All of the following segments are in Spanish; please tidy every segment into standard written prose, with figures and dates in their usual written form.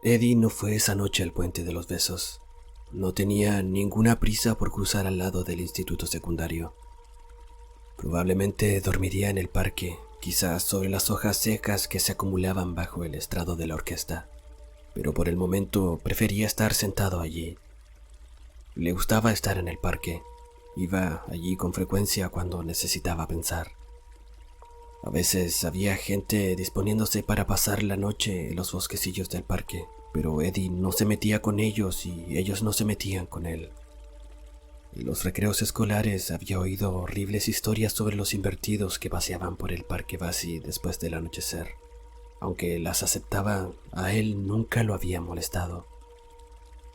Eddie no fue esa noche al puente de los besos. No tenía ninguna prisa por cruzar al lado del instituto secundario. Probablemente dormiría en el parque, quizás sobre las hojas secas que se acumulaban bajo el estrado de la orquesta. Pero por el momento prefería estar sentado allí. Le gustaba estar en el parque. Iba allí con frecuencia cuando necesitaba pensar. A veces había gente disponiéndose para pasar la noche en los bosquecillos del parque, pero Eddie no se metía con ellos y ellos no se metían con él. En los recreos escolares había oído horribles historias sobre los invertidos que paseaban por el parque Bassi después del anochecer. Aunque las aceptaba, a él nunca lo había molestado.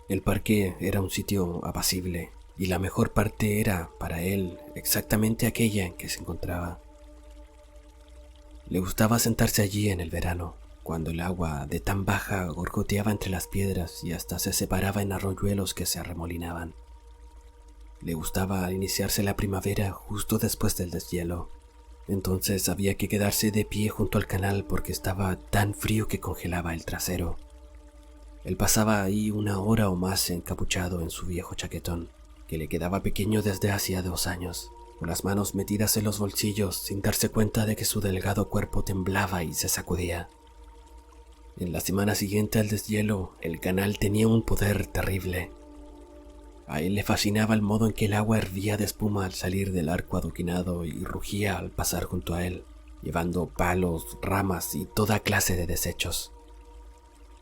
El parque era un sitio apacible y la mejor parte era, para él, exactamente aquella en que se encontraba. Le gustaba sentarse allí en el verano, cuando el agua de tan baja gorgoteaba entre las piedras y hasta se separaba en arroyuelos que se arremolinaban. Le gustaba al iniciarse la primavera justo después del deshielo. Entonces había que quedarse de pie junto al canal porque estaba tan frío que congelaba el trasero. Él pasaba ahí una hora o más encapuchado en su viejo chaquetón, que le quedaba pequeño desde hacía 2 años, con las manos metidas en los bolsillos sin darse cuenta de que su delgado cuerpo temblaba y se sacudía. En la semana siguiente al deshielo, el canal tenía un poder terrible. A él le fascinaba el modo en que el agua hervía de espuma al salir del arco adoquinado y rugía al pasar junto a él, llevando palos, ramas y toda clase de desechos.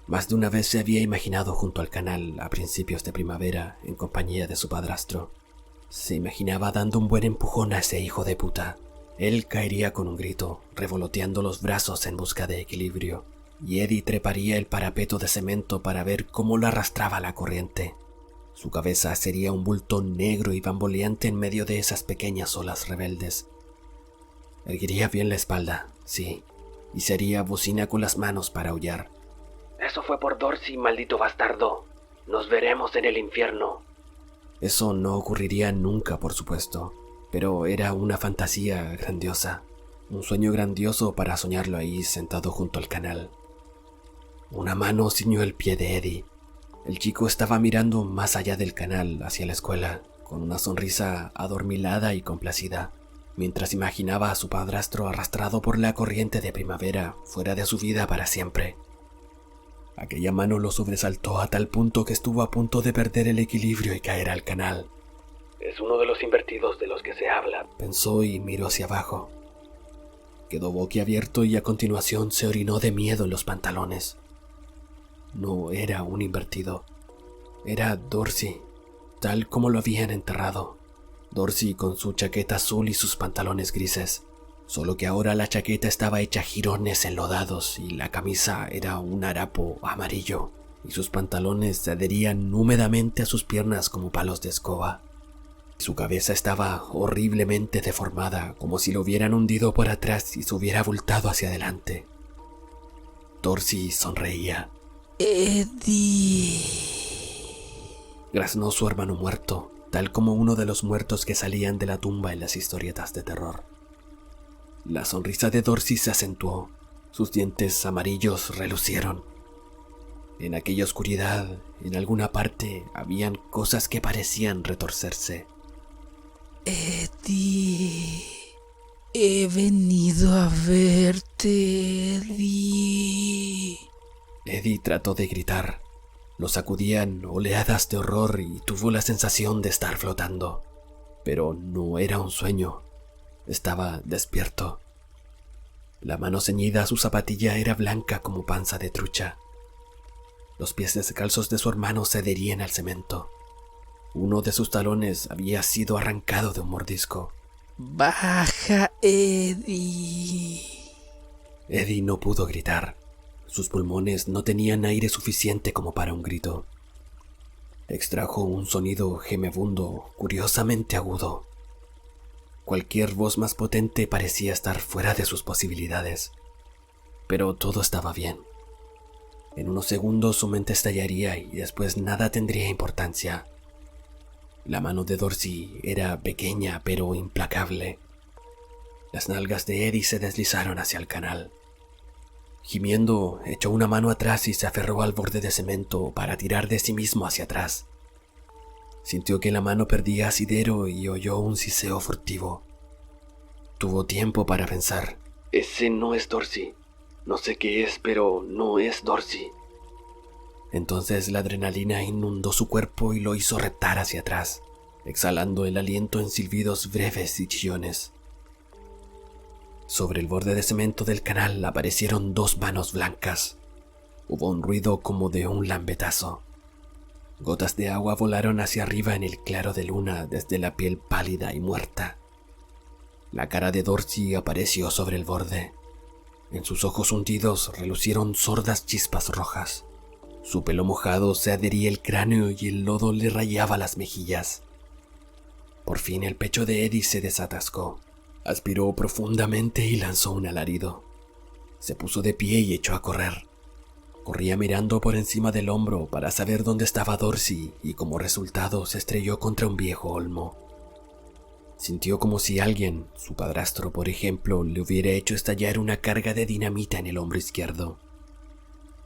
Más de una vez se había imaginado junto al canal a principios de primavera en compañía de su padrastro. Se imaginaba dando un buen empujón a ese hijo de puta. Él caería con un grito, revoloteando los brazos en busca de equilibrio, y Eddie treparía el parapeto de cemento para ver cómo lo arrastraba la corriente. Su cabeza sería un bulto negro y bamboleante en medio de esas pequeñas olas rebeldes. Erguiría bien la espalda, sí, y se haría bocina con las manos para aullar. Eso fue por Dorsey, maldito bastardo. Nos veremos en el infierno. Eso no ocurriría nunca, por supuesto, pero era una fantasía grandiosa, un sueño grandioso para soñarlo ahí sentado junto al canal. Una mano ciñó el pie de Eddie. El chico estaba mirando más allá del canal hacia la escuela, con una sonrisa adormilada y complacida, mientras imaginaba a su padrastro arrastrado por la corriente de primavera fuera de su vida para siempre. Aquella mano lo sobresaltó a tal punto que estuvo a punto de perder el equilibrio y caer al canal. Es uno de los invertidos de los que se habla, pensó y miró hacia abajo. Quedó boquiabierto y a continuación se orinó de miedo en los pantalones. No era un invertido. Era Dorsey, tal como lo habían enterrado. Dorsey con su chaqueta azul y sus pantalones grises. Solo que ahora la chaqueta estaba hecha jirones enlodados y la camisa era un harapo amarillo, y sus pantalones se adherían húmedamente a sus piernas como palos de escoba. Su cabeza estaba horriblemente deformada, como si lo hubieran hundido por atrás y se hubiera abultado hacia adelante. Dorsey sonreía. Eddie, graznó su hermano muerto, tal como uno de los muertos que salían de la tumba en las historietas de terror. La sonrisa de Dorsey se acentuó, sus dientes amarillos relucieron. En aquella oscuridad, en alguna parte, habían cosas que parecían retorcerse. Eddie, he venido a verte, Eddie. Eddie trató de gritar. Lo sacudían oleadas de horror y tuvo la sensación de estar flotando. Pero no era un sueño. Estaba despierto. La mano ceñida a su zapatilla era blanca como panza de trucha. Los pies descalzos de su hermano se adherían al cemento. Uno de sus talones había sido arrancado de un mordisco. Baja, Eddie. Eddie no pudo gritar. Sus pulmones no tenían aire suficiente como para un grito. Extrajo un sonido gemebundo, curiosamente agudo. Cualquier voz más potente parecía estar fuera de sus posibilidades. Pero todo estaba bien. En unos segundos su mente estallaría y después nada tendría importancia. La mano de Dorsey era pequeña pero implacable. Las nalgas de Eddie se deslizaron hacia el canal. Gimiendo, echó una mano atrás y se aferró al borde de cemento para tirar de sí mismo hacia atrás. Sintió que la mano perdía asidero y oyó un siseo furtivo. Tuvo tiempo para pensar. Ese no es Dorsey. No sé qué es, pero no es Dorsey. Entonces la adrenalina inundó su cuerpo y lo hizo reptar hacia atrás, exhalando el aliento en silbidos breves y chillones. Sobre el borde de cemento del canal aparecieron 2 manos blancas. Hubo un ruido como de un lambetazo. Gotas de agua volaron hacia arriba en el claro de luna desde la piel pálida y muerta. La cara de Dorsey apareció sobre el borde. En sus ojos hundidos relucieron sordas chispas rojas. Su pelo mojado se adhería al cráneo y el lodo le rayaba las mejillas. Por fin el pecho de Eddie se desatascó. Aspiró profundamente y lanzó un alarido. Se puso de pie y echó a correr. Corría mirando por encima del hombro para saber dónde estaba Dorsey y como resultado se estrelló contra un viejo olmo. Sintió como si alguien, su padrastro por ejemplo, le hubiera hecho estallar una carga de dinamita en el hombro izquierdo.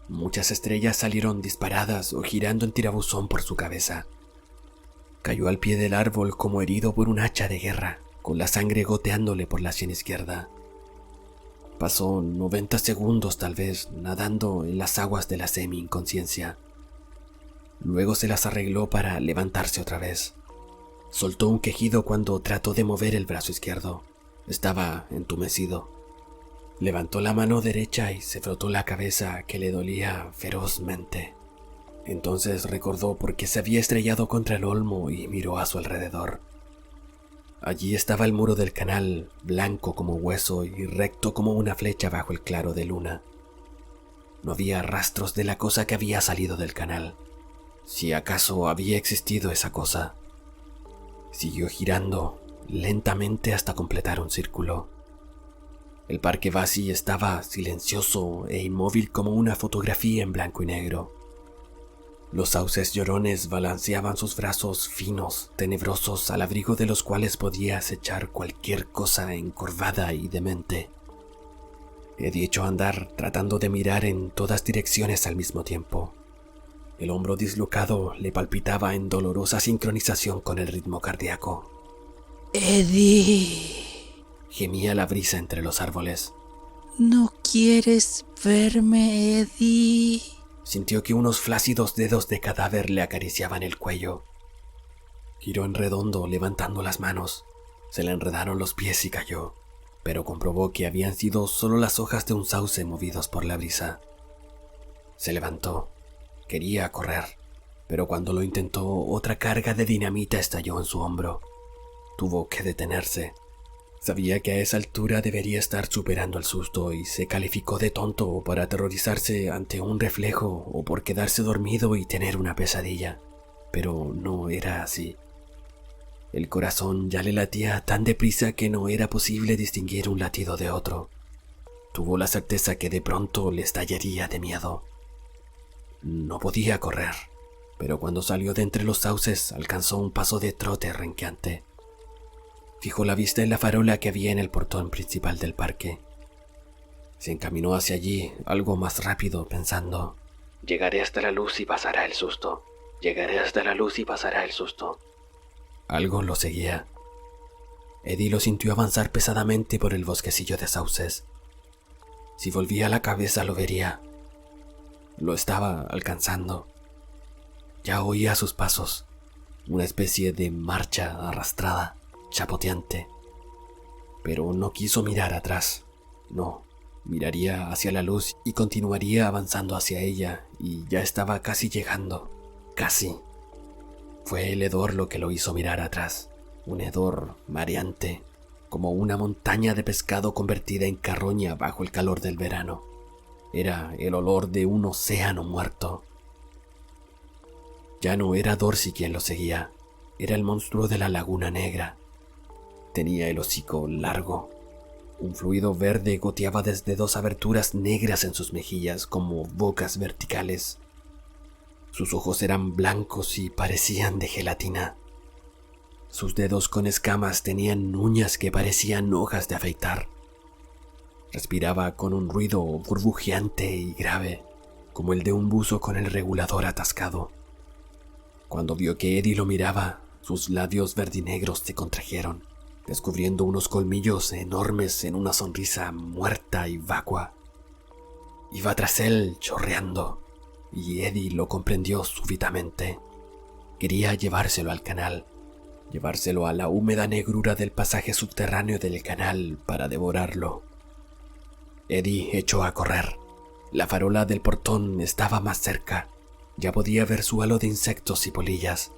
Muchas estrellas salieron disparadas o girando en tirabuzón por su cabeza. Cayó al pie del árbol como herido por un hacha de guerra, con la sangre goteándole por la sien izquierda. Pasó 90 segundos tal vez nadando en las aguas de la semi-inconsciencia. Luego se las arregló para levantarse otra vez. Soltó un quejido cuando trató de mover el brazo izquierdo. Estaba entumecido. Levantó la mano derecha y se frotó la cabeza que le dolía ferozmente. Entonces recordó por qué se había estrellado contra el olmo y miró a su alrededor. Allí estaba el muro del canal, blanco como hueso y recto como una flecha bajo el claro de luna. No había rastros de la cosa que había salido del canal, si acaso había existido esa cosa. Siguió girando lentamente hasta completar un círculo. El parque Bassi estaba silencioso e inmóvil como una fotografía en blanco y negro. Los sauces llorones balanceaban sus brazos finos, tenebrosos, al abrigo de los cuales podía acechar cualquier cosa encorvada y demente. Eddie echó a andar tratando de mirar en todas direcciones al mismo tiempo. El hombro dislocado le palpitaba en dolorosa sincronización con el ritmo cardíaco. Eddie, Gemía la brisa entre los árboles. ¿no quieres verme, Eddie? Sintió que unos flácidos dedos de cadáver le acariciaban el cuello. Giró en redondo, levantando las manos. Se le enredaron los pies y cayó, pero comprobó que habían sido solo las hojas de un sauce movidos por la brisa. Se levantó. Quería correr, pero cuando lo intentó, otra carga de dinamita estalló en su hombro. Tuvo que detenerse. Sabía que a esa altura debería estar superando el susto y se calificó de tonto por aterrorizarse ante un reflejo o por quedarse dormido y tener una pesadilla. Pero no era así. El corazón ya le latía tan deprisa que no era posible distinguir un latido de otro. Tuvo la certeza que de pronto le estallaría de miedo. No podía correr, pero cuando salió de entre los sauces alcanzó un paso de trote renqueante. Fijó la vista en la farola que había en el portón principal del parque. Se encaminó hacia allí, algo más rápido, pensando: llegaré hasta la luz y pasará el susto. Llegaré hasta la luz y pasará el susto. Algo lo seguía. Eddie lo sintió avanzar pesadamente por el bosquecillo de sauces. Si volvía la cabeza lo vería. Lo estaba alcanzando. Ya oía sus pasos, una especie de marcha arrastrada, chapoteante. Pero no quiso mirar atrás. No, miraría hacia la luz y continuaría avanzando hacia ella, y ya estaba casi llegando. Casi. Fue el hedor lo que lo hizo mirar atrás. Un hedor mareante, como una montaña de pescado convertida en carroña bajo el calor del verano. Era el olor de un océano muerto. Ya no era Dorsey quien lo seguía, era el monstruo de la Laguna Negra. Tenía el hocico largo. Un fluido verde goteaba desde dos aberturas negras en sus mejillas como bocas verticales. Sus ojos eran blancos y parecían de gelatina. Sus dedos con escamas tenían uñas que parecían hojas de afeitar. Respiraba con un ruido burbujeante y grave, como el de un buzo con el regulador atascado. Cuando vio que Eddie lo miraba, sus labios verdinegros se contrajeron, descubriendo unos colmillos enormes en una sonrisa muerta y vacua. Iba tras él chorreando, y Eddie lo comprendió súbitamente. Quería llevárselo al canal, llevárselo a la húmeda negrura del pasaje subterráneo del canal para devorarlo. Eddie echó a correr. La farola del portón estaba más cerca. Ya podía ver su halo de insectos y polillas.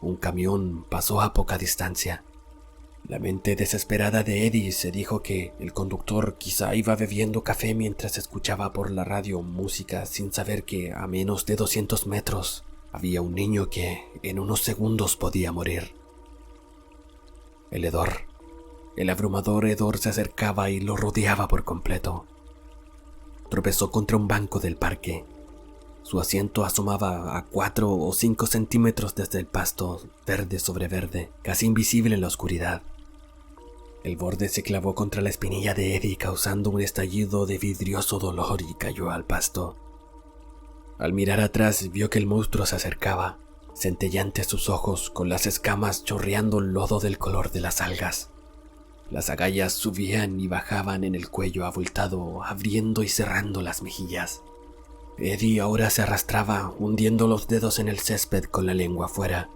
Un camión pasó a poca distancia. La mente desesperada de Eddie se dijo que el conductor quizá iba bebiendo café mientras escuchaba por la radio música sin saber que a menos de 200 metros había un niño que en unos segundos podía morir. El hedor. El abrumador hedor se acercaba y lo rodeaba por completo. Tropezó contra un banco del parque. Su asiento asomaba a 4 o 5 centímetros desde el pasto, verde sobre verde, casi invisible en la oscuridad. El borde se clavó contra la espinilla de Eddie, causando un estallido de vidrioso dolor, y cayó al pasto. Al mirar atrás vio que el monstruo se acercaba, centellantes sus ojos, con las escamas chorreando lodo del color de las algas. Las agallas subían y bajaban en el cuello abultado, abriendo y cerrando las mejillas. Eddie ahora se arrastraba, hundiendo los dedos en el césped con la lengua afuera.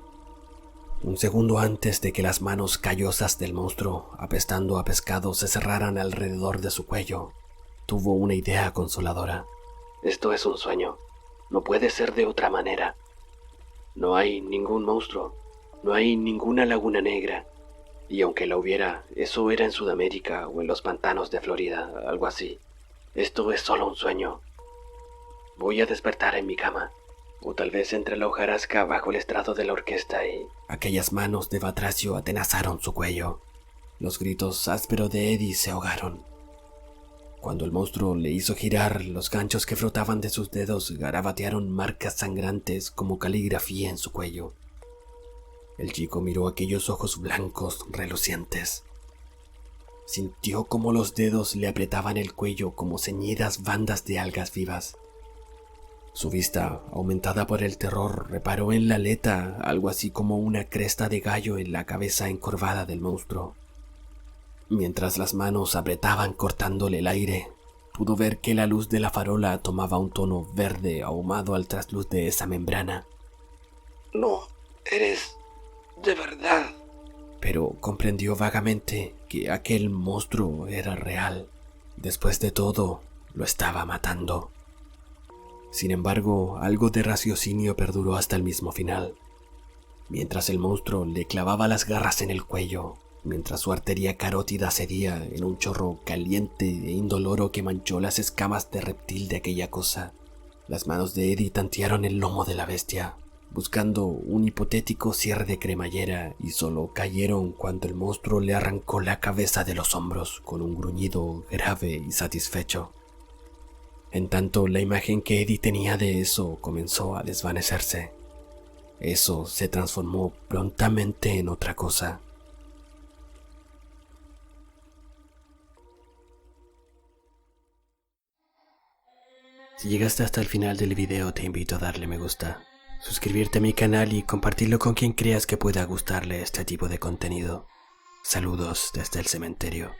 Un segundo antes de que las manos callosas del monstruo, apestando a pescado, se cerraran alrededor de su cuello, tuvo una idea consoladora. Esto es un sueño. No puede ser de otra manera. No hay ningún monstruo. No hay ninguna laguna negra. Y aunque la hubiera, eso era en Sudamérica o en los pantanos de Florida, algo así. Esto es solo un sueño. Voy a despertar en mi cama, o tal vez entre la hojarasca bajo el estrado de la orquesta y... Aquellas manos de Batracio atenazaron su cuello. Los gritos ásperos de Eddie se ahogaron. Cuando el monstruo le hizo girar, los ganchos que frotaban de sus dedos garabatearon marcas sangrantes como caligrafía en su cuello. El chico miró aquellos ojos blancos relucientes. Sintió como los dedos le apretaban el cuello como ceñidas bandas de algas vivas. Su vista, aumentada por el terror, reparó en la aleta, algo así como una cresta de gallo en la cabeza encorvada del monstruo. Mientras las manos apretaban cortándole el aire, pudo ver que la luz de la farola tomaba un tono verde ahumado al trasluz de esa membrana. No, eres... de verdad. Pero comprendió vagamente que aquel monstruo era real. Después de todo, lo estaba matando. Sin embargo, algo de raciocinio perduró hasta el mismo final. Mientras el monstruo le clavaba las garras en el cuello, mientras su arteria carótida cedía en un chorro caliente e indoloro que manchó las escamas de reptil de aquella cosa, las manos de Eddie tantearon el lomo de la bestia, buscando un hipotético cierre de cremallera, y solo cayeron cuando el monstruo le arrancó la cabeza de los hombros con un gruñido grave y satisfecho. En tanto, la imagen que Eddie tenía de eso comenzó a desvanecerse. Eso se transformó prontamente en otra cosa. Si llegaste hasta el final del video, te invito a darle me gusta, suscribirte a mi canal y compartirlo con quien creas que pueda gustarle este tipo de contenido. Saludos desde el cementerio.